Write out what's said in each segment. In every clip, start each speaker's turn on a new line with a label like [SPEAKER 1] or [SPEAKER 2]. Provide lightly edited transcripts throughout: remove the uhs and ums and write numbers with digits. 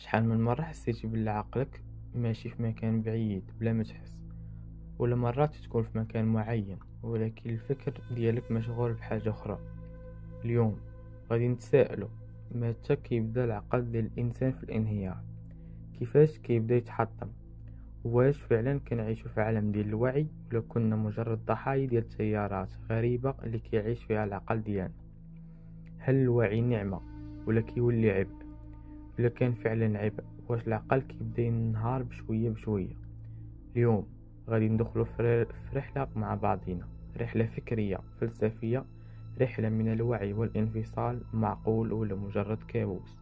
[SPEAKER 1] شحال من مرة حسيتي بلي عقلك ماشي في مكان بعيد بلا ما تحس، ولا مرات تكون في مكان معين ولكن الفكر ديالك مشغول بحاجة أخرى. اليوم غادي نتسائلوا متى كيبدا العقل ديال الإنسان في الانهيار، كيفاش كيبدا يتحطم، واش فعلا كنعيشو في عالم ديال الوعي ولا كنا مجرد ضحايا ديال تيارات غريبة اللي كيعيش فيها العقل ديالنا. هل الوعي نعمة ولا كيولي عبء؟ إلا كان فعلا عبء واش العقل كيبدا ينهار بشوية بشوية؟ اليوم غادي ندخلوا في رحلة مع بعضنا، رحلة فكرية فلسفية، رحلة من الوعي والانفصال، معقول ولا مجرد كابوس؟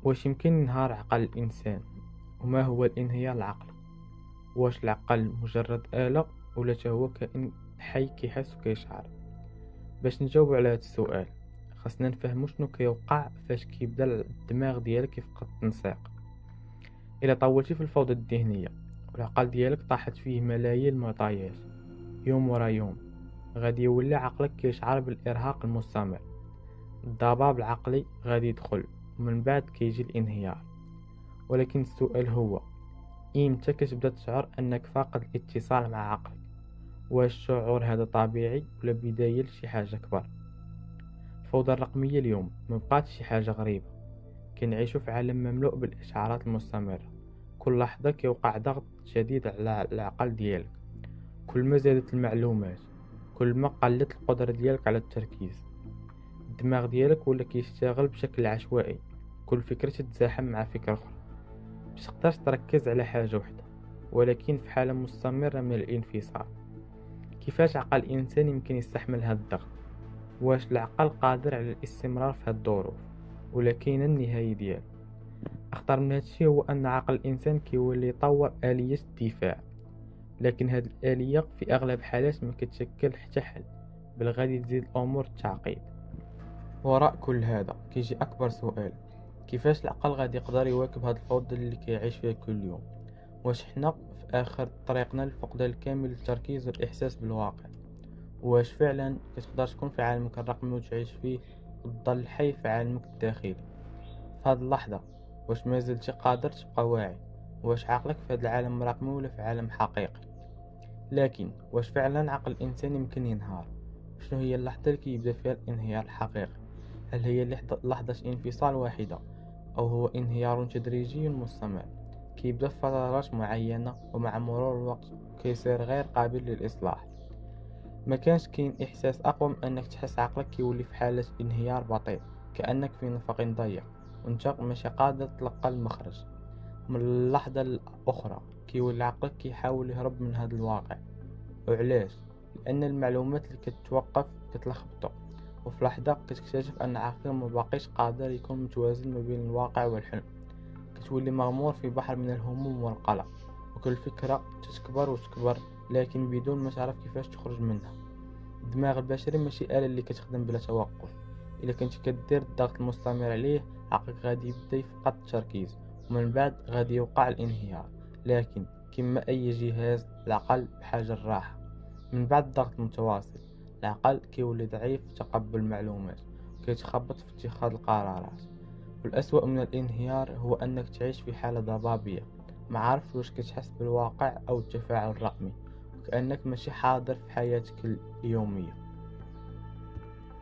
[SPEAKER 1] واش يمكن ينهار عقل الإنسان؟ وما هو الانهيار العقلي؟ واش العقل مجرد آلة ولا تا هو كائن حي كيحس وكيشعر؟ باش نجاوب على هذا السؤال خاصنا نفهمو شنو كيوقع فاش كيبدا الدماغ ديالك يفقد التنسيق. إلا طولتي في الفوضى الذهنية والعقل ديالك طاحت فيه ملايين المعطيات يوم ورا يوم، غادي يولي عقلك كيشعر بالإرهاق المستمر. الضباب العقلي غادي يدخل ومن بعد كيجي الانهيار. ولكن السؤال هو إمتى كتبدا تشعر أنك فاقد الاتصال مع عقلك؟ واش الشعور هذا طبيعي ولا بداية لشي حاجة كبر؟ الفوضى الرقمية اليوم مبقاتش شي حاجة غريبة، كنعيشو في عالم مملوء بالإشعارات المستمرة. كل لحظة كيوقع ضغط شديد على العقل ديالك. كل ما زادت المعلومات كل ما قلت القدرة ديالك على التركيز. الدماغ ديالك ولا كيشتغل بشكل عشوائي، كل فكرة تتزاحم مع فكرة أخرى، متقدرش تركز على حاجة وحدة، ولكن في حالة مستمرة من الانفصال. كيفاش عقل الإنسان يمكن يستحمل هذا الضغط؟ واش العقل قادر على الاستمرار في هذه الظروف ولا كاينه النهاية ديالو؟ أخطر من هادشي هو أن عقل الإنسان كيولي يطور آلية الدفاع، لكن هاد الآلية في أغلب الحالات ما كتشكل حتى حل، بل غادي تزيد الأمور التعقيد. وراء كل هذا كيجي أكبر سؤال: كيفاش العقل غادي يقدر يواكب هاد الفوضى اللي كيعيش فيها كل يوم؟ واش حنا في آخر طريقنا للفقدان الكامل للتركيز والإحساس بالواقع؟ واش فعلا كتقدر تكون في عالمك الرقمي وتعيش فيه وتضل حي في عالمك الداخلي؟ في هذه اللحظة واش ما زلتي قادر تبقى واعي؟ واش عقلك في هذا العالم الرقمي ولا في عالم حقيقي؟ لكن واش فعلا عقل الإنسان يمكن ينهار؟ شنو هي اللحظة اللي كيبدا فيها الانهيار الحقيقي؟ هل هي لحظة انفصال واحدة، أو هو انهيار تدريجي مستمر كيبدا في فترات معينة ومع مرور الوقت كيصير غير قابل للإصلاح؟ ما كانش كاين إحساس أقوى من أنك تحس عقلك كيولي في حالة انهيار بطيء، كأنك في نفق ضيق وانت ماشي قادر تلقى المخرج. من اللحظة الأخرى كيولي عقلك كيحاول يهرب من هذا الواقع. وعلاش؟ لأن المعلومات اللي كتوقف كتلخبطو، وفي لحظة كتكتشف أن عقلك مباقيش قادر يكون متوازن ما بين الواقع والحلم. كتولي مغمور في بحر من الهموم والقلق، وكل فكرة تتكبر وتكبر لكن بدون ما تعرف كيفاش تخرج منها. الدماغ البشري ماشي آلة اللي كتخدم بلا توقف. إلا كنت كدير الضغط المستمر عليه عقلك غادي يبدا يفقد التركيز، ومن بعد غادي يوقع الانهيار. لكن كما أي جهاز العقل بحاجة الراحة. من بعد الضغط المتواصل العقل كيولي ضعيف في تقبل المعلومات، كيتخبط في اتخاذ القرارات. والأسوأ من الانهيار هو أنك تعيش في حالة ضبابية، ما عارف واش كتحس بالواقع أو التفاعل الرقمي، وكأنك ماشي حاضر في حياتك اليومية.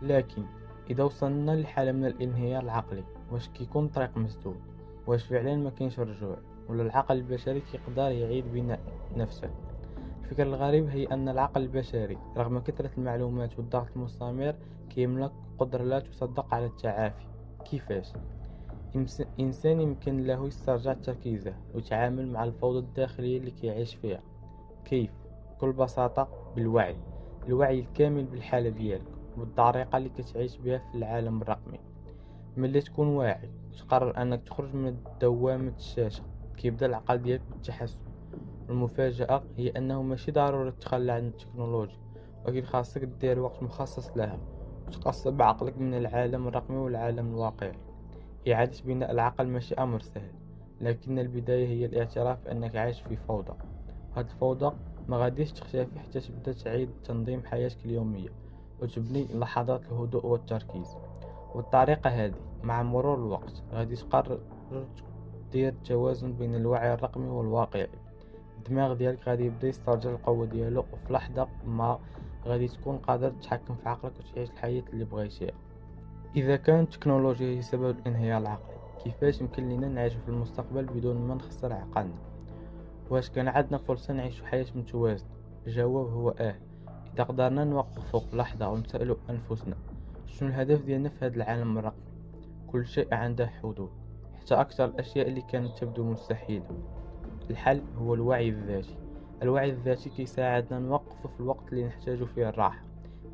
[SPEAKER 1] لكن إذا وصلنا لحالة من الانهيار العقلي واش كيكون طريق مسدود؟ واش فعلا ما كاينش رجوع، ولا العقل البشري كيقدر يعيد بناء نفسه؟ الفكرة الغريب هي أن العقل البشري رغم كثرة المعلومات والضغط المستمر كيملك قدرة لا تصدق على التعافي. كيفاش؟ إنسان يمكن له يسترجع تركيزه ويتعامل مع الفوضى الداخلية اللي كيعيش فيها. كيف؟ بكل بساطة بالوعي، الوعي الكامل بالحالة ديالك والطريقة اللي كتعيش بها في العالم الرقمي. ملي تكون واعي وتقرر أنك تخرج من دوامة الشاشة كيبدأ العقل ديالك بالتحسن. المفاجأة هي أنه ماشي ضروري تتخلى عن التكنولوجيا، ولكن خاصك دير وقت مخصص لها وتقصب عقلك من العالم الرقمي والعالم الواقعي. إعادة بناء العقل ماشي أمر سهل، لكن البداية هي الاعتراف بأنك عايش في فوضى. هاد الفوضى ما غاديش تختفي حتى تبدا تعيد تنظيم حياتك اليومية وتبني لحظات الهدوء والتركيز. والطريقة هذه مع مرور الوقت غادي تقرر دير توازن بين الوعي الرقمي والواقعي. الدماغ ديالك غادي يبدا يسترجع القوة ديالو، وفي لحظة ما غادي تكون قادر تتحكم في عقلك وتعيش الحياة اللي بغيتيها. إذا كانت التكنولوجيا هي سبب الانهيار العقلي، كيفاش يمكن لنا نعيش في المستقبل بدون ما نخسر عقلنا؟ واش كان عندنا فرصة نعيش حياة متوازنة؟ الجواب هو إذا قدرنا نوقفوا لحظة ونسألوا أنفسنا شنو الهدف ديالنا في هذا العالم الرقمي. كل شيء عنده حدود، حتى أكثر الأشياء اللي كانت تبدو مستحيلة. الحل هو الوعي الذاتي. الوعي الذاتي كيساعدنا نوقف في الوقت اللي نحتاج فيه الراحة.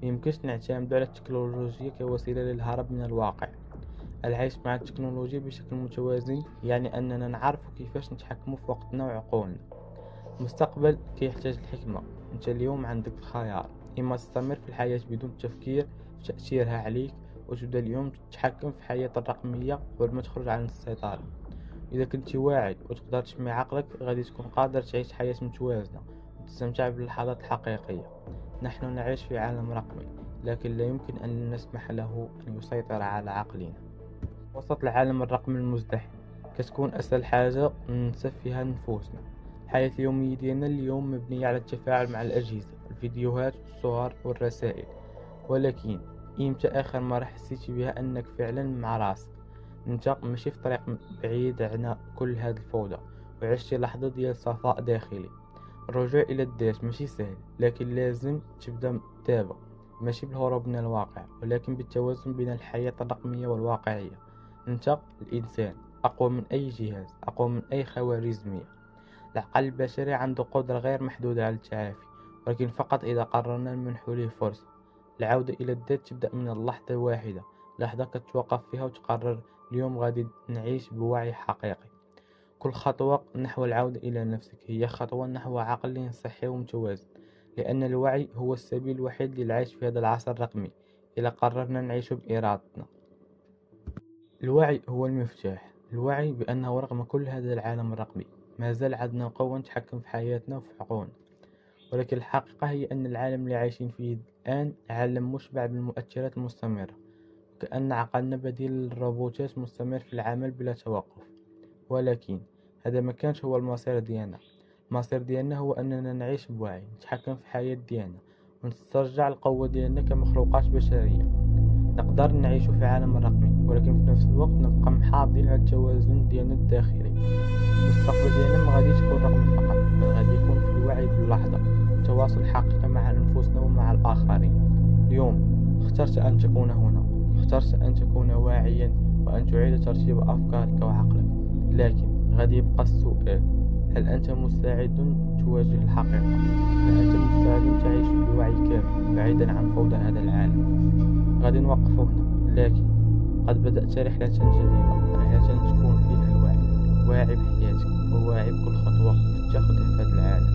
[SPEAKER 1] ميمكنش نعتمد على التكنولوجيا كوسيلة للهرب من الواقع. العيش مع التكنولوجيا بشكل متوازن يعني أننا نعرف كيفاش نتحكم في وقتنا وعقولنا. المستقبل كيحتاج الحكمة. انت اليوم عندك الخيار، إما تستمر في الحياة بدون تفكير في تأثيرها عليك وتبدأ اليوم تتحكم في حياة الرقمية قبل ما تخرج عن السيطرة. إذا كنت واعي وتقدر تحمي عقلك غادي تكون قادر تعيش حياة متوازنة وتستمتع باللحظات الحقيقية. نحن نعيش في عالم رقمي، لكن لا يمكن أن نسمح له أن يسيطر على عقلنا. وسط العالم الرقمي المزدحم كتكون أسهل حاجة ننسى فيها نفوسنا. الحياة اليومية ديالنا اليوم مبنية على التفاعل مع الأجهزة، الفيديوهات والصور والرسائل. ولكن إمتى آخر مرة حسيتي بها أنك فعلا مع راسك؟ انت ماشي في طريق بعيد عن كل هذه الفوضى، وعشتي لحظة ديال صفاء داخلي. الرجوع إلى الذات ماشي سهل، لكن لازم تبدأ دابا، ماشي بالهروب من الواقع ولكن بالتوازن بين الحياة الرقمية والواقعية. انت الإنسان أقوى من أي جهاز، أقوى من أي خوارزمية. العقل البشري عنده قدرة غير محدودة على التعافي، ولكن فقط إذا قررنا نمنح له فرصة. العودة إلى الذات تبدأ من اللحظة الواحدة، لحظة كتوقف فيها وتقرر اليوم غادي نعيش بوعي حقيقي. كل خطوة نحو العودة إلى نفسك هي خطوة نحو عقل صحي ومتوازن، لأن الوعي هو السبيل الوحيد للعيش في هذا العصر الرقمي إذا قررنا نعيش بإرادتنا. الوعي هو المفتاح. الوعي بأنه رغم كل هذا العالم الرقمي ما زال عندنا قوة نتحكم في حياتنا وفي حقوقنا. ولكن الحقيقة هي أن العالم اللي عايشين فيه الآن عالم مشبع بالمؤثرات المستمرة، وكأن عقلنا بديل للروبوتات مستمر في العمل بلا توقف. ولكن هذا ما كانش هو المصير ديالنا. المصير ديالنا هو أننا نعيش بوعي، نتحكم في الحياة ديالنا ونسترجع القوة ديالنا كمخلوقات بشرية. نقدر نعيش في عالم رقمي ولكن في نفس الوقت نبقى محافظين على التوازن ديالنا الداخلي. المستقبل ديالنا ما غاديش يكون رقمي فقط، بل غادي يكون في الوعي باللحظة، تواصل حقيقي مع أنفسنا ومع الآخرين. اليوم اخترت أن تكون هنا، اخترت أن تكون واعيا وأن تعيد ترتيب أفكارك وعقلك. لكن غادي يبقى السؤال، هل أنت مستعد تواجه الحقيقة؟ هل أنت مستعد تعيش بوعي كامل بعيدا عن فوضى هذا العالم؟ غادي نوقف هنا، لكن قد بدأت رحلة جديدة، رحلة تكون فيها الوعي، واعي بحياتك وواعي بكل خطوة تاخذها في هذا العالم.